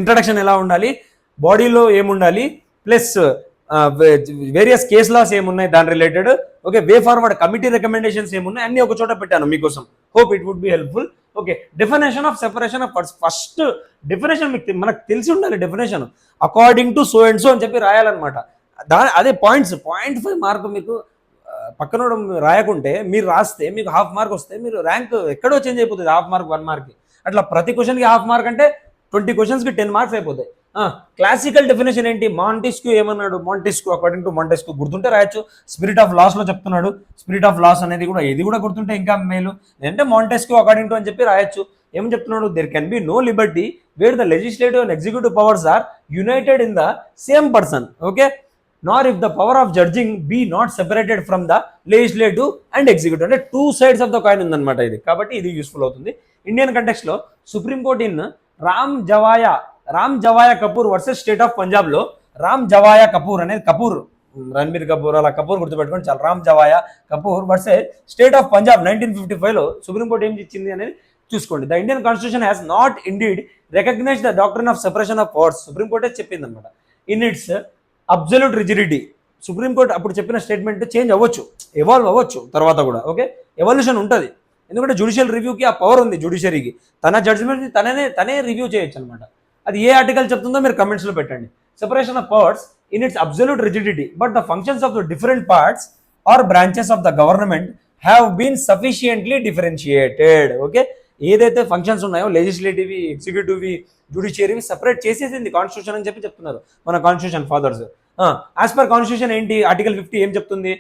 Introduction ఎలా ఉండాలి, బాడీలో ఏముండాలి, ప్లస్ వేరియస్ కేస్ లాస్ ఏమున్నాయి దాని related, okay, way forward committee recommendations ఏమున్నాయి అన్ని ఒక చోట పెట్టాను మీకోసం. Hope it would be helpful. Okay, definition of separation of parts. First definition మనకు తెలిసి ఉండాలి. Definition according to so and so అని చెప్పి రాయాలన్నమాట. అదే పాయింట్స్ 0.5 మార్క్ మీకు పక్కన రాయకుంటే మీరు రాస్తే మీకు హాఫ్ మార్క్ వస్తే మీరు ర్యాంక్ ఎక్కడో చేంజ్ అయిపోతుంది. హాఫ్ మార్క్ 1 మార్క్ అట్లా ప్రతి క్వశ్చన్కి హాఫ్ మార్క్ అంటే 20 క్వశ్చన్స్కి 10 మార్క్స్ అయిపోతాయి. క్లాసికల్ డెఫినేషన్ ఏంటి, మాంటెస్క్యూ ఏమన్నాడు, మాంటెస్క్యూ అకార్డింగ్ టు మాంటెస్క్యూ గుర్తుంటే రాయొచ్చు. స్పిరిట్ ఆఫ్ లాస్ లో చెప్తున్నాడు. స్పిరిట్ ఆఫ్ లాస్ అనేది కూడా ఇది కూడా గుర్తుంటే ఇంకా మేలు. అంటే మాంటెస్క్యూ అకార్డింగ్ టు అని చెప్పి రాయొచ్చు. ఏమని చెప్తున్నాడు, there can be no liberty where the legislative and executive powers are united in the same person. Okay, nor if the power of judging be not separated from the legislative and executive. అంటే 2 sides of the coin ఉందన్నమాట ఇది. కాబట్టి ఇది useful అవుతుంది. Indian context లో Supreme Court in Ram Jawaya Kapur versus state of Punjab లో రామ్ జవాయా కపూర్ అనేది కపూర్, రణబీర్ కపూర్ అలా కపూర్ గుర్తుపెట్టుకోండి చాలా. Ram Jawaya Kapur versus state of Punjab 1955 లో సుప్రీంకోర్టు ఏం ఇచ్చింది అనేది చూసుకోండి. The Indian constitution has not indeed recognise the doctrine of separation of powers. సుప్రీంకోర్టే చెప్పింది అనమాట. In its absolute rigidity. Supreme court అప్పుడు చెప్పిన స్టేట్మెంట్ చేంజ్ అవ్వచ్చు, ఎవాల్వ్ అవ్వచ్చు తర్వాత కూడా. ఓకే, ఎవల్యూషన్ ఉంటుంది. ఎందుకంటే జ్యుడిషియల్ రివ్యూకి ఆ పవర్ ఉంది జుడిషియరీకి. తన జడ్జ్మెంట్ తనే రివ్యూ చేయొచ్చు అనమాట. అది ఏ ఆర్టికల్ చెప్తుందో మీరు కమెంట్స్లో పెట్టండి. Separation of powers in its absolute rigidity but the functions of the different parts or branches of the government have been sufficiently differentiated. Okay, ఏదైతే ఫంక్షన్స్ ఉన్నాయో లెజిస్లేటివ్, ఎగ్జిక్యూటివ్, జ్యుడిషియరీ సపరేట్ చేసేసింది కాన్స్టిట్యూషన్ అని చెప్పి చెప్తున్నారు మన constitution fathers. As per constitution ఏంటి, article 50 ఏం చెప్తుంది,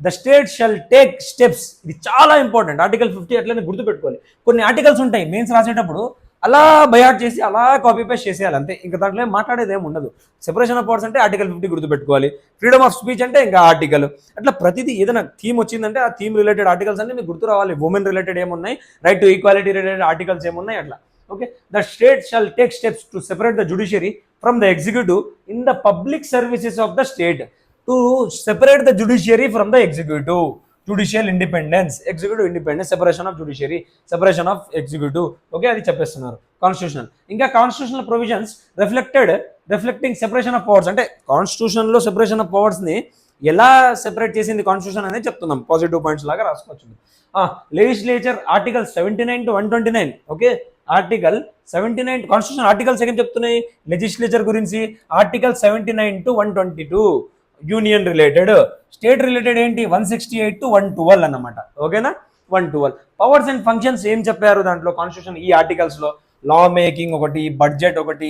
the state shall take steps. ఇది చాలా ఇంపార్టెంట్. ఆర్టికల్ 50 అట్లనే గుర్తుపెట్టుకోవాలి. కొన్ని ఆర్టికల్స్ ఉంటాయి మెయిన్స్ రాసేటప్పుడు అలా బయాట్ చేసి అలా కాపీ పేస్ట్ చేసేయాలి అంతే, ఇంకా దాంట్లో మాట్లాడేది ఏమి ఉండదు. సెపరేషన్ ఆఫ్ పవర్స్ అంటే ఆర్టికల్ 50 గుర్తుపెట్టుకోవాలి. ఫ్రీడమ్ ఆఫ్ స్పీచ్ అంటే ఇంకా ఆర్టికల్. అట్లా ప్రతిదీ ఏదైనా థీమ్ వచ్చిందంటే ఆ థీమ్ రిలేటెడ్ ఆర్టికల్స్ అన్ని మీకు గుర్తు రావాలి. ఉమెన్ రిలేటెడ్ ఏమున్నాయి, right to equality related articles ఏమున్నాయి అట్లా. Okay, the state shall take steps to separate the judiciary from the executive in the public services of the state. To separate the judiciary from the executive, judicial independence, executive independence, separation of judiciary, separation of executive. Okay, అది చెప్పేస్తున్నారు constitution. ఇంకా constitutional provisions reflecting separation of powers. అంటే constitution లో separation of powers ని ఎలా separate చేసింది constitution అనేది చెప్తున్నాం. పాజిటివ్ పాయింట్స్ లాగా రాసుకోవచ్చు. Legislature article 79 to 129. Okay, article 79 constitution articles ఏం చెప్తున్నాయి లెజిస్లేచర్ గురించి, article 79 to 122 union related. State related ఏంటి 168 to 112 అన్నమాట. ఓకేనా, 112. పవర్స్ అండ్ ఫంక్షన్స్ ఏం చెప్పారు దాంట్లో కాన్స్టిట్యూషన్ ఈ ఆర్టికల్స్ లో, లా మేకింగ్ ఒకటి, బడ్జెట్ ఒకటి,